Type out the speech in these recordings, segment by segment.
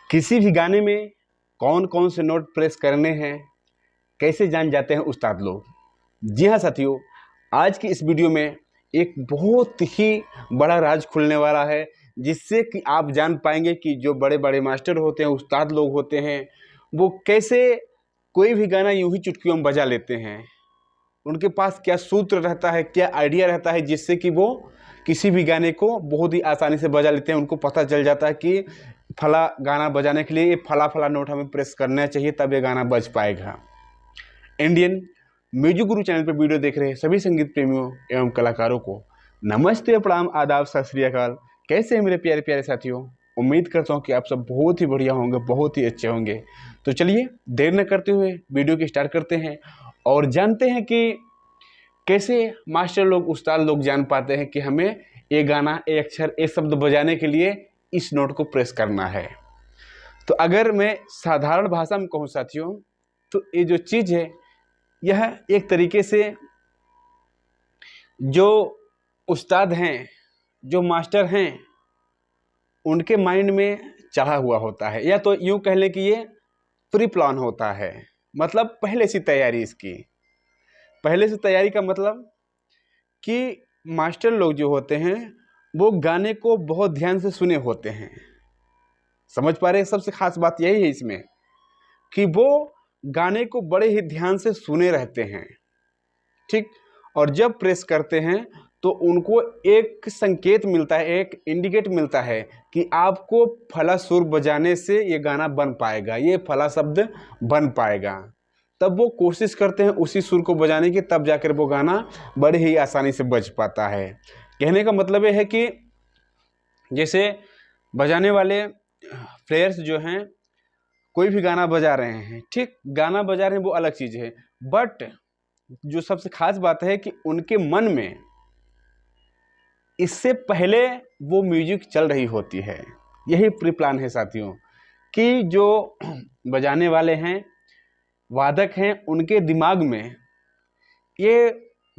किसी भी गाने में कौन कौन से नोट प्रेस करने हैं, कैसे जान जाते हैं उस्ताद लोग। जी हाँ साथियों, आज की इस वीडियो में एक बहुत ही बड़ा राज खुलने वाला है, जिससे कि आप जान पाएंगे कि जो बड़े बड़े मास्टर होते हैं, उस्ताद लोग होते हैं, वो कैसे कोई भी गाना यूं ही चुटकियों में बजा लेते हैं। उनके पास क्या सूत्र रहता है, क्या आइडिया रहता है, जिससे कि वो किसी भी गाने को बहुत ही आसानी से बजा लेते हैं। उनको पता चल जाता है कि फला गाना बजाने के लिए ये फला फला नोट हमें प्रेस करना चाहिए, तब ये गाना बज पाएगा। इंडियन म्यूजिक गुरु चैनल पर वीडियो देख रहे सभी संगीत प्रेमियों एवं कलाकारों को नमस्ते, प्रणाम, आदाब, सत श्री अकाल। कैसे हैं मेरे प्यारे प्यारे साथियों? उम्मीद करता हूँ कि आप सब बहुत ही बढ़िया होंगे, बहुत ही अच्छे होंगे। तो चलिए देर न करते हुए वीडियो की स्टार्ट करते हैं और जानते हैं कि कैसे मास्टर लोग, उस्ताद लोग जान पाते हैं कि हमें ये गाना, ये अक्षर, ये शब्द बजाने के लिए इस नोट को प्रेस करना है। तो अगर मैं साधारण भाषा में कहूँ साथियों, तो ये जो चीज़ है, यह एक तरीके से जो उस्ताद हैं, जो मास्टर हैं, उनके माइंड में चढ़ा हुआ होता है, या तो यूँ कह लें कि ये प्री प्लान होता है। मतलब पहले से तैयारी इसकी, पहले से तैयारी का मतलब कि मास्टर लोग जो होते हैं वो गाने को बहुत ध्यान से सुने होते हैं। समझ पा रहे हैं? सबसे खास बात यही है इसमें कि वो गाने को बड़े ही ध्यान से सुने रहते हैं, ठीक। और जब प्रेस करते हैं तो उनको एक संकेत मिलता है, एक इंडिकेट मिलता है कि आपको फला सुर बजाने से ये गाना बन पाएगा, ये फला शब्द बन पाएगा। तब वो कोशिश करते हैं उसी सुर को बजाने की, तब जाकर वो गाना बड़े ही आसानी से बज पाता है। कहने का मतलब ये है कि जैसे बजाने वाले प्लेयर्स जो हैं, कोई भी गाना बजा रहे हैं, ठीक, गाना बजा रहे हैं वो अलग चीज़ है, बट जो सबसे खास बात है कि उनके मन में इससे पहले वो म्यूजिक चल रही होती है। यही प्री प्लान है साथियों, कि जो बजाने वाले हैं, वादक हैं, उनके दिमाग में ये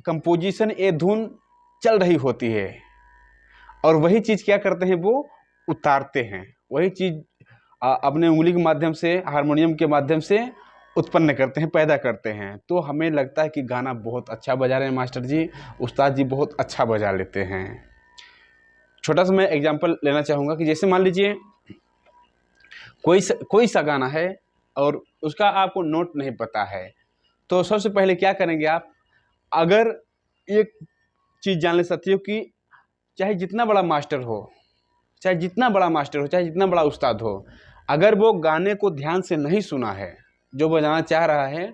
कंपोजिशन, ये धुन चल रही होती है, और वही चीज़ क्या करते हैं, वो उतारते हैं। वही चीज़ अपने उंगली के माध्यम से, हारमोनियम के माध्यम से उत्पन्न करते हैं, पैदा करते हैं। तो हमें लगता है कि गाना बहुत अच्छा बजा रहे हैं मास्टर जी, उस्ताद जी बहुत अच्छा बजा लेते हैं। छोटा सा मैं एग्जांपल लेना चाहूँगा कि जैसे मान लीजिए कोई सा गाना है और उसका आपको नोट नहीं पता है, तो सबसे पहले क्या करेंगे आप? अगर एक चीज़ जान ले सकती हो कि चाहे जितना बड़ा मास्टर हो, चाहे जितना बड़ा मास्टर हो, चाहे जितना बड़ा उस्ताद हो, अगर वो गाने को ध्यान से नहीं सुना है, जो बजाना चाह रहा है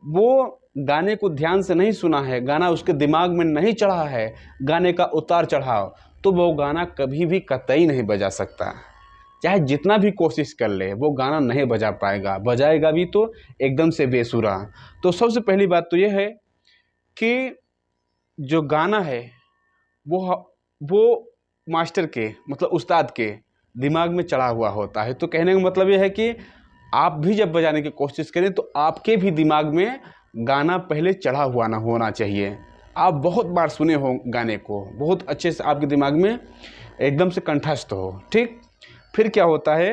वो गाने को ध्यान से नहीं सुना है, गाना उसके दिमाग में नहीं चढ़ा है, गाने का उतार चढ़ाव, तो वो गाना कभी भी कतई नहीं बजा सकता। चाहे जितना भी कोशिश कर ले, वो गाना नहीं बजा पाएगा, बजाएगा भी तो एकदम से बेसुरा। तो सबसे पहली बात तो ये है कि जो गाना है वो मास्टर के, मतलब उस्ताद के दिमाग में चढ़ा हुआ होता है। तो कहने का मतलब ये है कि आप भी जब बजाने की कोशिश करें तो आपके भी दिमाग में गाना पहले चढ़ा हुआ ना होना चाहिए। आप बहुत बार सुने हो गाने को, बहुत अच्छे से आपके दिमाग में एकदम से कंठस्थ हो, ठीक। फिर क्या होता है,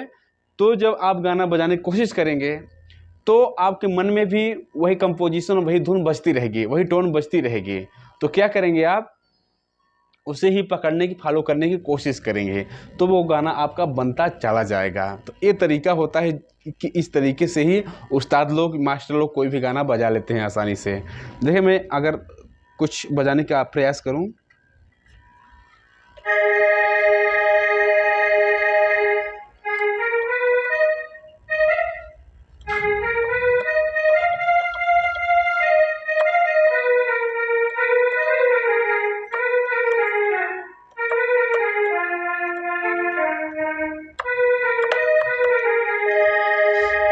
तो जब आप गाना बजाने की कोशिश करेंगे तो आपके मन में भी वही कंपोजिशन, वही धुन बजती रहेगी, वही टोन बजती रहेगी। तो क्या करेंगे आप? उसे ही पकड़ने की, फॉलो करने की कोशिश करेंगे, तो वो गाना आपका बनता चला जाएगा। तो ये तरीका होता है कि इस तरीके से ही उस्ताद लोग, मास्टर लोग कोई भी गाना बजा लेते हैं आसानी से। देखिए, मैं अगर कुछ बजाने का प्रयास करूं,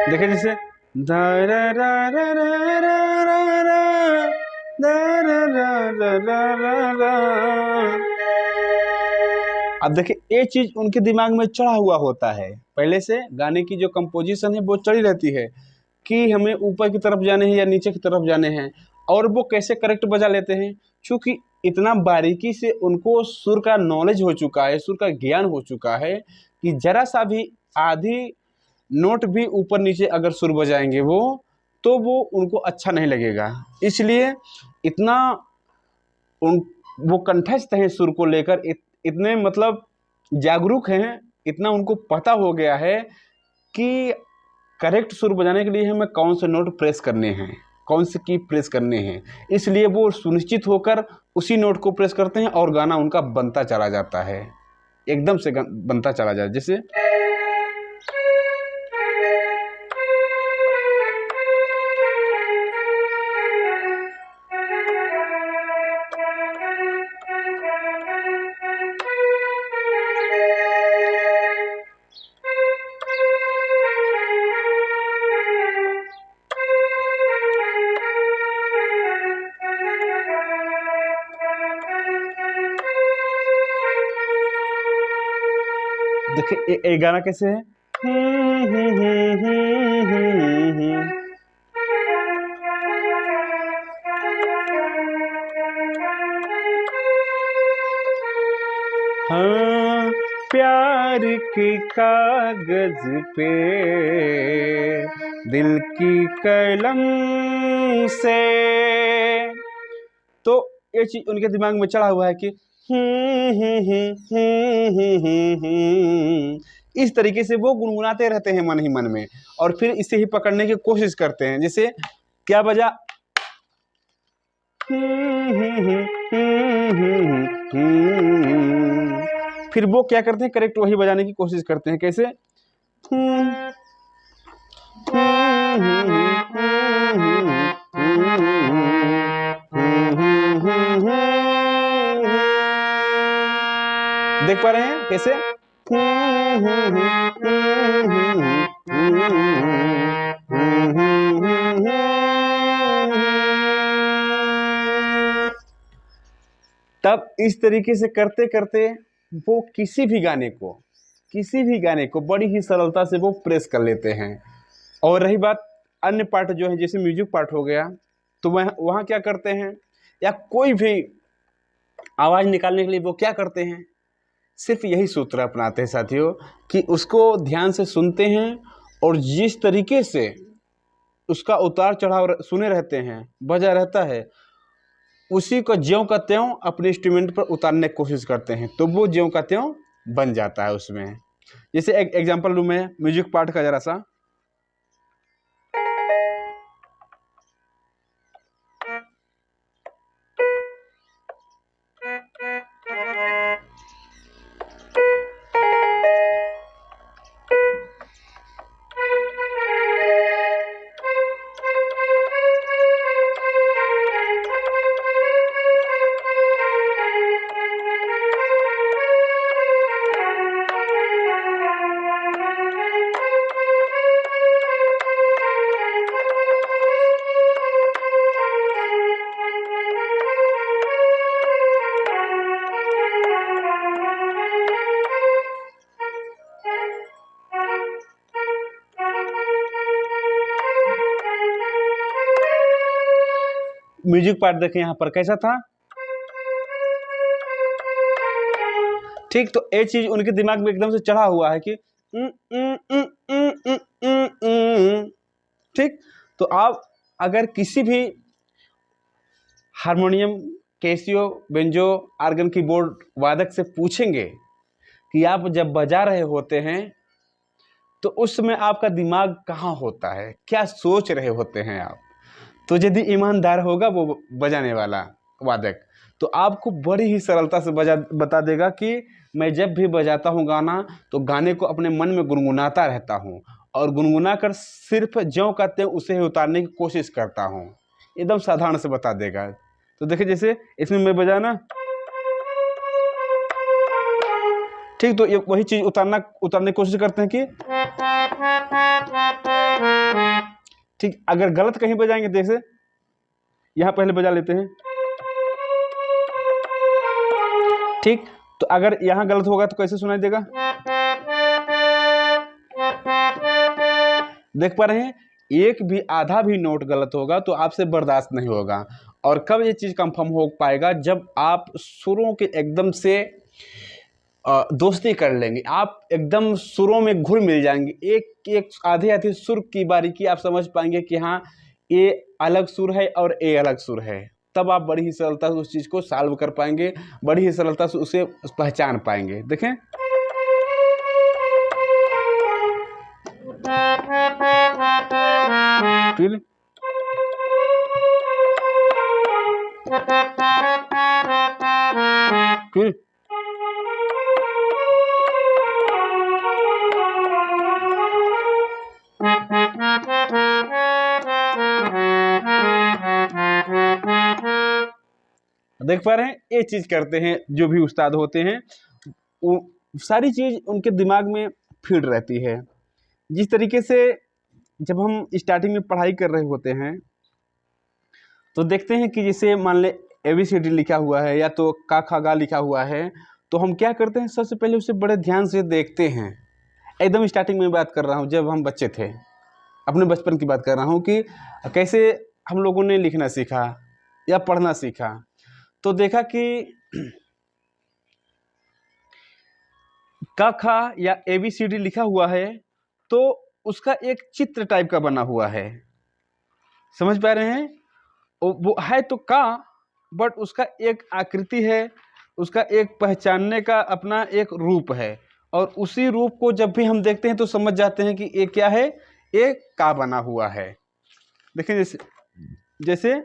देखिए जैसे दा रा रा रा रा रा रा रा, दा रा रा रा रा रा रा। अब देखिए, ये चीज़ उनके दिमाग में चढ़ा हुआ होता है, पहले से गाने की जो कंपोजिशन है वो चढ़ी रहती है कि हमें ऊपर की तरफ जाने हैं या नीचे की तरफ जाने हैं। और वो कैसे करेक्ट बजा लेते हैं, क्योंकि इतना बारीकी से उनको सुर का नॉलेज हो चुका है, सुर का ज्ञान हो चुका है कि जरा सा भी आधी नोट भी ऊपर नीचे अगर सुर बजाएंगे तो वो उनको अच्छा नहीं लगेगा। इसलिए इतना वो कंठस्थ हैं सुर को लेकर, इतने मतलब जागरूक हैं, इतना उनको पता हो गया है कि करेक्ट सुर बजाने के लिए हमें कौन से नोट प्रेस करने हैं, कौन से की प्रेस करने हैं। इसलिए वो सुनिश्चित होकर उसी नोट को प्रेस करते हैं और गाना उनका बनता चला जाता है, एकदम से बनता चला जाता है। जैसे देखिए ये गाना कैसे है। हाँ, प्यार के कागज पे दिल की कलम से, तो ये चीज उनके दिमाग में चढ़ा हुआ है कि इस तरीके से वो गुनगुनाते रहते हैं मन ही मन में, और फिर इसे ही पकड़ने की कोशिश करते हैं। जैसे क्या बजा, फिर वो क्या करते हैं, करेक्ट वही बजाने की कोशिश करते हैं। कैसे, देख पा रहे हैं कैसे, तब इस तरीके से करते करते वो किसी भी गाने को बड़ी ही सरलता से वो प्रेस कर लेते हैं। और रही बात अन्य पार्ट जो है, जैसे म्यूजिक पार्ट हो गया, तो वहाँ क्या करते हैं, या कोई भी आवाज़ निकालने के लिए वो क्या करते हैं, सिर्फ यही सूत्र अपनाते हैं साथियों, कि उसको ध्यान से सुनते हैं और जिस तरीके से उसका उतार चढ़ाव सुने रहते हैं, बजा रहता है, उसी को ज्यों का त्यों अपने इंस्ट्रूमेंट पर उतारने की कोशिश करते हैं, तो वो ज्यों का त्यों बन जाता है उसमें। जैसे एक एग्जांपल लूँ मैं म्यूजिक पार्ट का जरा सा। म्यूजिक पार्ट देखें यहाँ पर कैसा था, ठीक। तो ये चीज उनके दिमाग में एकदम से चढ़ा हुआ है कि ठीक। तो आप अगर किसी भी harmonium, Casio, banjo, organ keyboard वादक से पूछेंगे कि आप जब बजा रहे होते हैं तो उस समय आपका दिमाग कहाँ होता है, क्या सोच रहे होते हैं आप, तो यदि ईमानदार होगा वो बजाने वाला वादक, तो आपको बड़ी ही सरलता से बता देगा कि मैं जब भी बजाता हूँ गाना, तो गाने को अपने मन में गुनगुनाता रहता हूँ और गुनगुना कर सिर्फ ज्यों का त्यों उसे ही उतारने की कोशिश करता हूँ। एकदम साधारण से बता देगा। तो देखिए जैसे इसमें मैं बजाना, ठीक, तो ये वही चीज उतारने की कोशिश करते हैं कि ठीक। अगर गलत कहीं बजाएंगे, जैसे यहां पहले बजा लेते हैं, ठीक। तो अगर यहां गलत होगा तो कैसे सुनाई देगा, देख पा रहे हैं, एक भी आधा भी नोट गलत होगा तो आपसे बर्दाश्त नहीं होगा। और कब ये चीज कंफर्म हो पाएगा, जब आप सुरों के एकदम से दोस्ती कर लेंगे, आप एकदम सुरों में घुल मिल जाएंगे, एक एक आधे आधे सुर की बारीकी आप समझ पाएंगे कि हाँ ये अलग सुर है और ये अलग सुर है। तब आप बड़ी ही सरलता से उस चीज़ को सॉल्व कर पाएंगे, बड़ी ही सरलता से उसे पहचान पाएंगे। देखें, फिर फिर देख पा रहे हैं, ये चीज करते हैं जो भी उस्ताद होते हैं, वो सारी चीज उनके दिमाग में फीड रहती है। जिस तरीके से जब हम स्टार्टिंग में पढ़ाई कर रहे होते हैं तो देखते हैं कि जैसे मान ले ABCD लिखा हुआ है या तो का खा गा लिखा हुआ है, तो हम क्या करते हैं, सबसे पहले उसे बड़े ध्यान से देखते हैं। एकदम स्टार्टिंग में बात कर रहा हूँ, जब हम बच्चे थे, अपने बचपन की बात कर रहा हूँ कि कैसे हम लोगों ने लिखना सीखा या पढ़ना सीखा। तो देखा कि का खा या ABCD लिखा हुआ है तो उसका एक चित्र टाइप का बना हुआ है, समझ पा रहे हैं? वो है तो का, बट उसका एक आकृति है, उसका एक पहचानने का अपना एक रूप है, और उसी रूप को जब भी हम देखते हैं तो समझ जाते हैं कि ये क्या है, ये का बना हुआ है। देखिए जैसे जैसे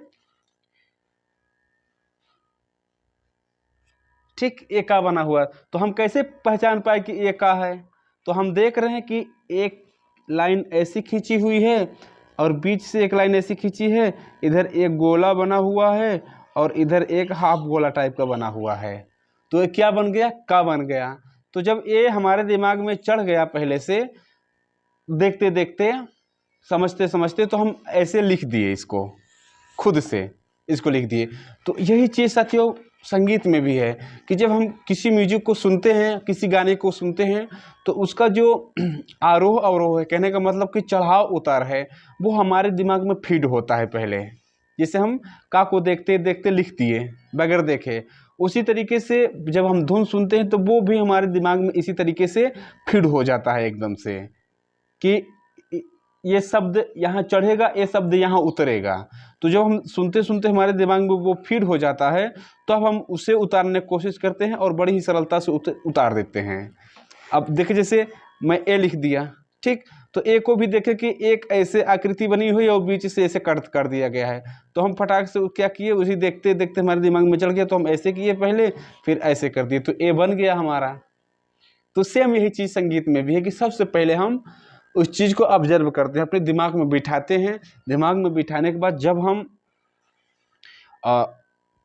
ठीक ये का बना हुआ, तो हम कैसे पहचान पाए कि ये का है? तो हम देख रहे हैं कि एक लाइन ऐसी खींची हुई है और बीच से एक लाइन ऐसी खींची है, इधर एक गोला बना हुआ है और इधर एक हाफ गोला टाइप का बना हुआ है, तो ये क्या बन गया, का बन गया। तो जब ये हमारे दिमाग में चढ़ गया पहले से, देखते देखते समझते समझते, तो हम ऐसे लिख दिए, इसको खुद से इसको लिख दिए। तो यही चीज़ साथियों संगीत में भी है कि जब हम किसी म्यूजिक को सुनते हैं, किसी गाने को सुनते हैं, तो उसका जो आरोह अवरोह है, कहने का मतलब कि चढ़ाव उतार है, वो हमारे दिमाग में फीड होता है पहले। जैसे हम का को देखते देखते लिख दिए बगैर देखे, उसी तरीके से जब हम धुन सुनते हैं तो वो भी हमारे दिमाग में इसी तरीके से फीड हो जाता है एकदम से, कि ये शब्द यहाँ चढ़ेगा, ये शब्द यहाँ उतरेगा। तो जब हम सुनते सुनते हमारे दिमाग में वो फीड हो जाता है, तो अब हम उसे उतारने की कोशिश करते हैं और बड़ी ही सरलता से उतार देते हैं। अब देखिए, जैसे मैं ए लिख दिया, ठीक, तो ए को भी देखे कि एक ऐसे आकृति बनी हुई है और बीच से ऐसे कट कर दिया गया है, तो हम फटाक से क्या किए, उसी देखते देखते हमारे दिमाग में चल गया, तो हम ऐसे किए पहले, फिर ऐसे कर दिए, तो ए बन गया हमारा। तो सेम यही चीज़ संगीत में भी है कि सबसे पहले हम उस चीज़ को ऑब्जर्व करते हैं, अपने दिमाग में बिठाते हैं। दिमाग में बिठाने के बाद जब हम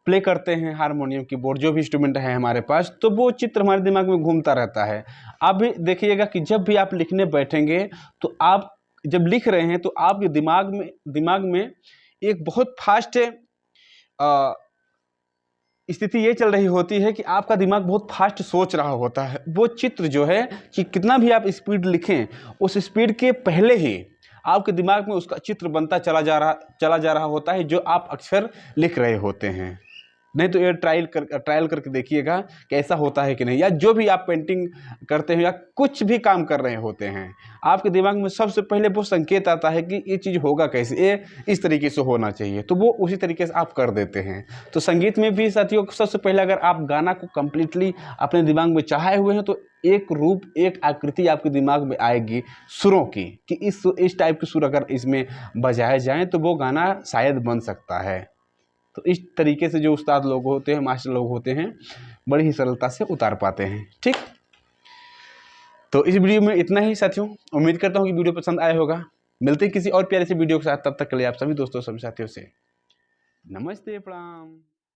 प्ले करते हैं हारमोनियम, कीबोर्ड, जो भी इंस्ट्रूमेंट है हमारे पास, तो वो चित्र हमारे दिमाग में घूमता रहता है। आप भी देखिएगा कि जब भी आप लिखने बैठेंगे, तो आप जब लिख रहे हैं तो आपके दिमाग में एक बहुत फास्ट स्थिति ये चल रही होती है कि आपका दिमाग बहुत फास्ट सोच रहा होता है। वो चित्र जो है कि कितना भी आप स्पीड लिखें, उस स्पीड के पहले ही आपके दिमाग में उसका चित्र बनता चला जा रहा होता है, जो आप अक्सर लिख रहे होते हैं। नहीं तो ये ट्रायल करके देखिएगा कि ऐसा होता है कि नहीं, या जो भी आप पेंटिंग करते हैं या कुछ भी काम कर रहे होते हैं, आपके दिमाग में सबसे पहले वो संकेत आता है कि ये चीज़ होगा कैसे, ये इस तरीके से होना चाहिए, तो वो उसी तरीके से आप कर देते हैं। तो संगीत में भी साथियों सबसे पहले अगर आप गाना को कम्प्लीटली अपने दिमाग में चाहे हुए हैं, तो एक रूप, एक आकृति आपके दिमाग में आएगी सुरों की, कि इस टाइप के सुर अगर इसमें बजाए जाएँ तो वो गाना शायद बन सकता है। तो इस तरीके से जो उस्ताद लोग होते हैं, मास्टर लोग होते हैं, बड़ी ही सरलता से उतार पाते हैं। ठीक, तो इस वीडियो में इतना ही साथियों। उम्मीद करता हूँ कि वीडियो पसंद आया होगा। मिलते हैं किसी और प्यारे से वीडियो के साथ, तब तक के लिए आप सभी दोस्तों, सभी साथियों से नमस्ते, प्रणाम।